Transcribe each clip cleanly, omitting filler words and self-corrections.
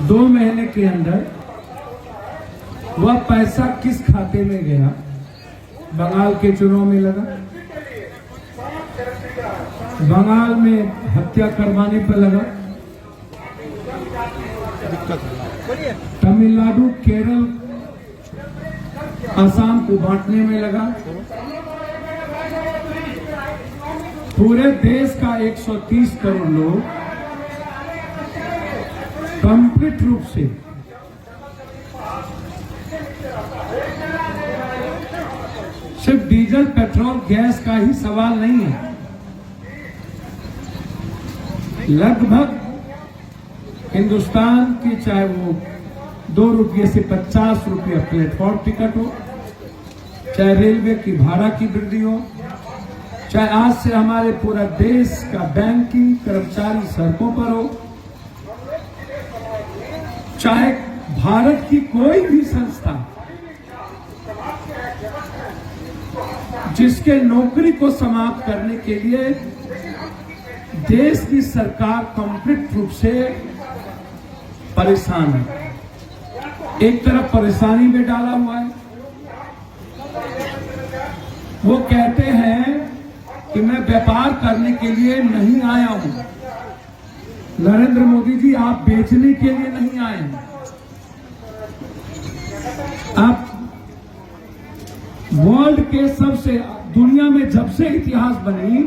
2 महीने के अंदर वह पैसा किस खाते में गया? बंगाल के चुनाव में लगा, बंगाल में हत्या करवाने पर लगा, तमिलनाडु, केरल, असम को बांटने में लगा। पूरे देश का 130 करोड़ लोग कंप्लीट रूप से सिर्फ डीजल, पेट्रोल, गैस का ही सवाल नहीं है। लगभग हिंदुस्तान की, चाहे वो 2 रुपये से 50 रुपये प्लेटफॉर्म टिकट हो, चाहे रेलवे की भाड़ा की वृद्धि हो, चाहे आज से हमारे पूरा देश का बैंकिंग कर्मचारी सड़कों पर हो, चाहे भारत की कोई भी संस्था जिसके नौकरी को समाप्त करने के लिए देश की सरकार कंप्लीट रूप से परेशान है। एक तरफ परेशानी में डाला हुआ है। वो कहते हैं कि मैं व्यापार करने के लिए नहीं आया हूं। नरेंद्र मोदी जी, आप बेचने के लिए नहीं आए हैं। आप वर्ल्ड के सबसे, दुनिया में जब से इतिहास बनी,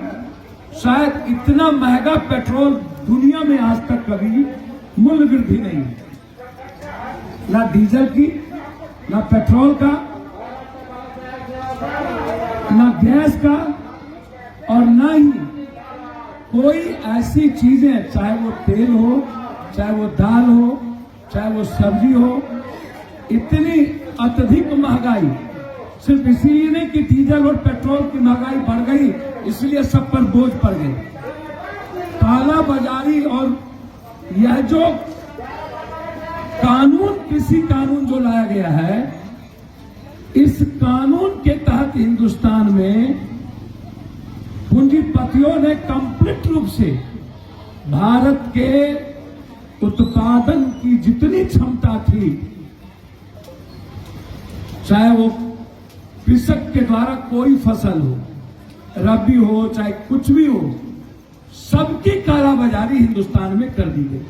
शायद इतना महंगा पेट्रोल दुनिया में आज तक कभी मूल्य वृद्धि नहीं है। ना डीजल की, ना पेट्रोल का, ना गैस का, और ना ही कोई ऐसी चीजें, चाहे वो तेल हो, चाहे वो दाल हो, चाहे वो सब्जी हो, इतनी अत्यधिक महंगाई सिर्फ इसीलिए नहीं कि डीजल और पेट्रोल की महंगाई बढ़ गई, इसलिए सब पर बोझ पड़ गई। काला बाजारी और यह जो कानून, कृषि कानून जो लाया गया है, इस कानून के तहत हिंदुस्तान में पूंजीपतियों ने कंप्लीट रूप से भारत के उत्पादन की जितनी क्षमता थी, चाहे वो कृषक के द्वारा कोई फसल हो, रबी हो, चाहे कुछ भी हो, सबकी कालाबाजारी हिंदुस्तान में कर दी गई।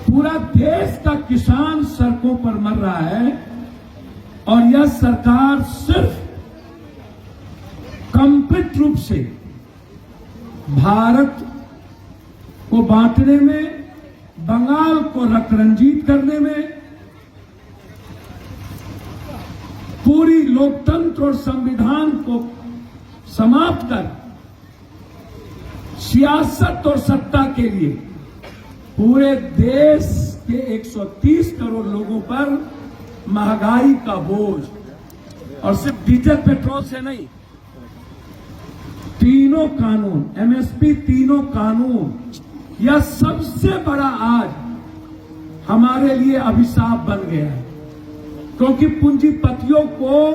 पूरा देश का किसान सड़कों पर मर रहा है और यह सरकार सिर्फ कंप्लीट रूप से भारत को बांटने में, बंगाल को रंजीत करने में, पूरी लोकतंत्र और संविधान को समाप्त कर सियासत और सत्ता के लिए पूरे देश के 130 करोड़ लोगों पर महंगाई का बोझ, और सिर्फ डीजल पेट्रोल से नहीं, तीनों कानून, एमएसपी, तीनों कानून, यह सबसे बड़ा आज हमारे लिए अभिशाप बन गया है। क्योंकि पूंजीपतियों को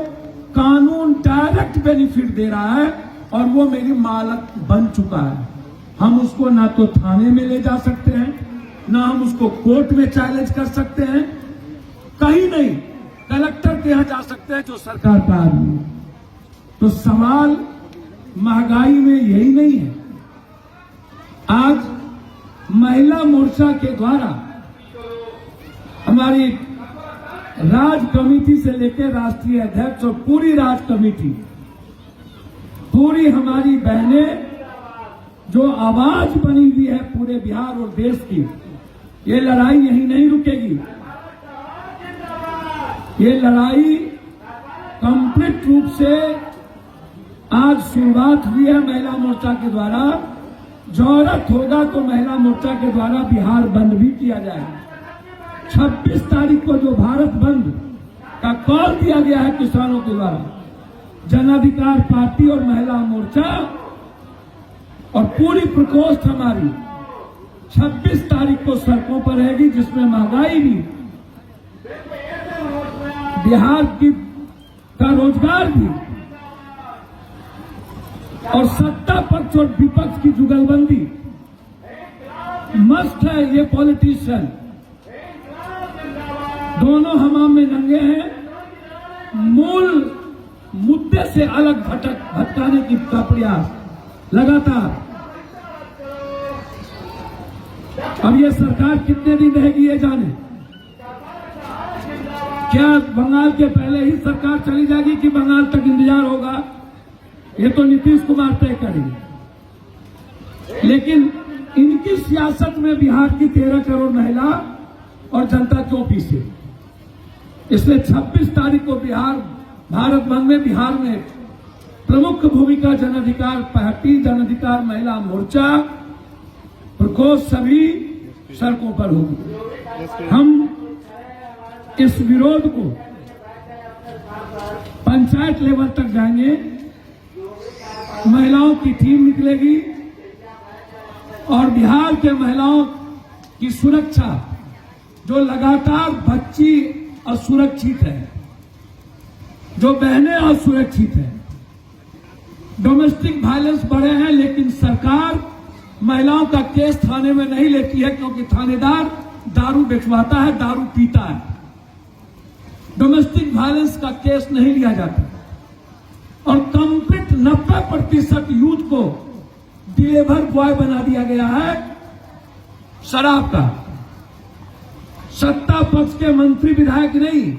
कानून डायरेक्ट बेनिफिट दे रहा है और वो मेरी मालक बन चुका है। हम उसको ना तो थाने में ले जा सकते हैं, ना हम उसको कोर्ट में चैलेंज कर सकते हैं, कहीं नहीं, कलेक्टर के यहां जा सकते हैं जो सरकार का आदमी है। तो सवाल महंगाई में यही नहीं है। आज महिला मोर्चा के द्वारा हमारी राज कमेटी से लेकर राष्ट्रीय अध्यक्ष और पूरी राज कमेटी, पूरी हमारी बहनें जो आवाज बनी हुई है पूरे बिहार और देश की, ये लड़ाई यहीं नहीं रुकेगी। ये लड़ाई कंप्लीट रूप से आज शुरुआत हुई है महिला मोर्चा के द्वारा। जरूरत होगा तो महिला मोर्चा के द्वारा बिहार बंद भी किया जाएगा। 26 तारीख को जो भारत बंद का कॉल दिया गया है किसानों के द्वारा, जन अधिकार पार्टी और महिला मोर्चा और पूरी प्रकोष्ठ हमारी 26 तारीख को सड़कों पर रहेगी, जिसमें महंगाई भी, बिहार की का रोजगार भी और सत्ता पक्ष और विपक्ष की जुगलबंदी मस्त है ये पॉलिटिशियन, दोनों हमाम में नंगे हैं, मूल मुद्दे से अलग भटकाने की का प्रयास लगातार। अब ये सरकार कितने दिन रहेगी ये जाने। क्या बंगाल के पहले ही सरकार चली जाएगी कि बंगाल तक इंतजार होगा, ये तो नीतीश कुमार तय करेंगे। लेकिन इनकी सियासत में बिहार की 13 करोड़ महिला और जनता क्यों पीछे। इसलिए 26 तारीख को भारत बंद में बिहार में प्रमुख भूमिका जन अधिकार पार्टी, जन अधिकार महिला मोर्चा प्रकोष्ठ सभी सड़कों पर होगी। हम इस विरोध को पंचायत लेवल तक जाएंगे, महिलाओं की टीम निकलेगी और बिहार के महिलाओं की सुरक्षा, जो लगातार बच्ची असुरक्षित है, जो बहनें असुरक्षित हैं, डोमेस्टिक वायलेंस बढ़े हैं, लेकिन सरकार महिलाओं का केस थाने में नहीं लेती है क्योंकि थानेदार दारू बेचवाता है, दारू पीता है। डोमेस्टिक वायलेंस का केस नहीं लिया जाता और कंप्लीट 90% यूथ को डिलीवर बॉय बना दिया गया है शराब का। सत्ता पक्ष के मंत्री विधायक नहीं,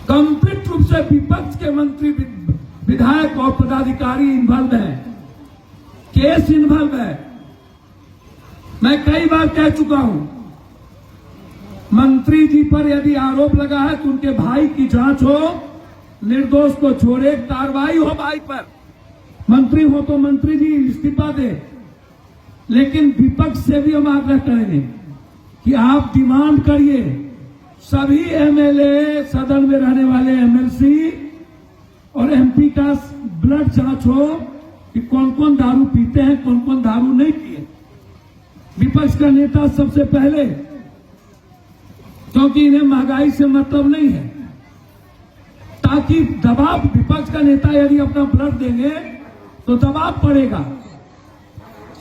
कंप्लीट रूप से विपक्ष के मंत्री विधायक और पदाधिकारी इन्वॉल्व है, केस इन्वॉल्व है। मैं कई बार कह चुका हूं, मंत्री जी पर यदि आरोप लगा है तो उनके भाई की जांच हो, निर्दोष को छोड़े, कार्रवाई हो भाई पर। मंत्री हो तो मंत्री जी इस्तीफा दे। लेकिन विपक्ष से भी हम आग्रह करेंगे कि आप डिमांड करिए, सभी एमएलए, सदन में रहने वाले एमएलसी और एमपी का ब्लड जांच हो कि कौन कौन दारू पीते हैं, कौन कौन दारू नहीं पिए। विपक्ष का नेता सबसे पहले, क्योंकि इन्हें महंगाई से मतलब नहीं है, ताकि दबाव, विपक्ष का नेता यदि अपना ब्लड देंगे तो दबाव पड़ेगा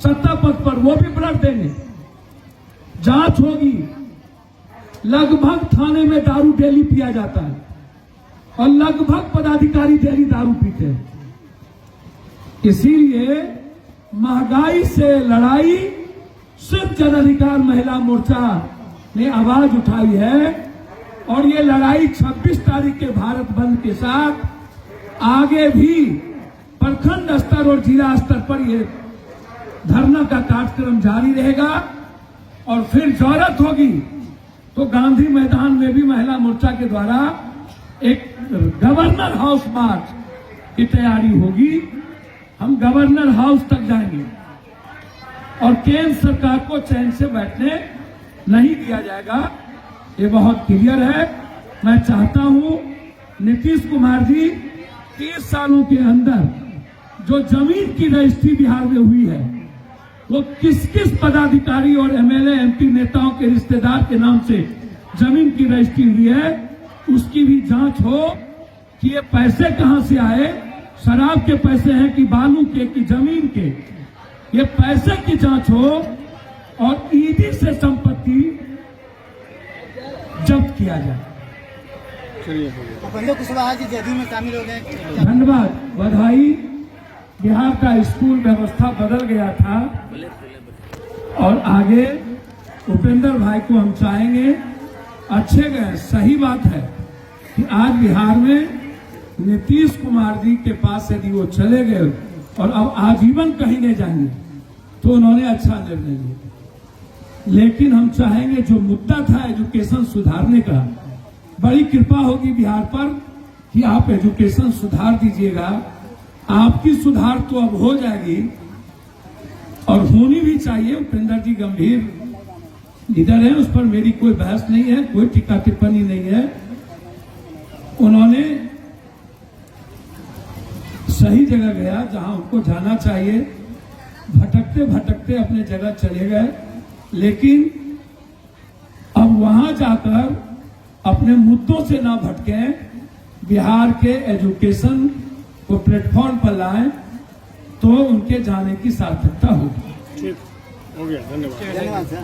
सत्ता पक्ष पर, वो भी ब्लड देंगे, जांच होगी। लगभग थाने में दारू डेली पिया जाता है और लगभग पदाधिकारी डेली दारू पीते हैं। इसीलिए महंगाई से लड़ाई सिर्फ जन अधिकार महिला मोर्चा ने आवाज उठाई है और ये लड़ाई 26 तारीख के भारत बंद के साथ आगे भी प्रखंड स्तर और जिला स्तर पर ये धरना का कार्यक्रम जारी रहेगा। और फिर जरूरत होगी तो गांधी मैदान में भी महिला मोर्चा के द्वारा एक गवर्नर हाउस मार्च की तैयारी होगी। हम गवर्नर हाउस तक जाएंगे और केंद्र सरकार को चैन से बैठने नहीं दिया जाएगा, ये बहुत क्लियर है। मैं चाहता हूं नीतीश कुमार जी 30 सालों के अंदर जो जमीन की रजिस्ट्री बिहार में हुई है, वो किस किस पदाधिकारी और एमएलए एमपी नेताओं के रिश्तेदार के नाम से जमीन की रजिस्ट्री हुई है, उसकी भी जांच हो कि ये पैसे कहां से आए, शराब के पैसे हैं कि बालू के कि जमीन के, ये पैसे की जांच हो और ईडी से संपत्ति जब्त किया जाए। उपेंद्र कुशवाहा जी जदयू में शामिल हो गए। धन्यवाद, बधाई। बिहार का स्कूल व्यवस्था बदल गया था और आगे उपेंद्र भाई को हम चाहेंगे अच्छे गए। सही बात है कि आज बिहार में नीतीश कुमार जी के पास यदि वो चले गए और अब आजीवन कहीं नहीं जाएंगे तो उन्होंने अच्छा निर्णय लिया। लेकिन हम चाहेंगे जो मुद्दा था एजुकेशन सुधारने का, बड़ी कृपा होगी बिहार पर कि आप एजुकेशन सुधार दीजिएगा। आपकी सुधार तो अब हो जाएगी और होनी भी चाहिए। उपेंद्र जी गंभीर लीडर है, उस पर मेरी कोई बहस नहीं है, कोई टीका टिप्पणी नहीं है। उन्होंने सही जगह गया जहां उनको जाना चाहिए, भटकते भटकते अपने जगह चले गए, लेकिन अब वहां जाकर अपने मुद्दों से ना भटके, बिहार के एजुकेशन को प्लेटफॉर्म पर लाएं तो उनके जाने की सार्थकता होगी। हो गया, धन्यवाद। धन्यवाद सर।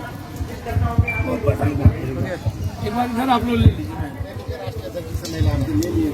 एक बार इधर आप लोग ले लीजिए। राष्ट्रीय अध्यक्ष से मिला, ले लिए।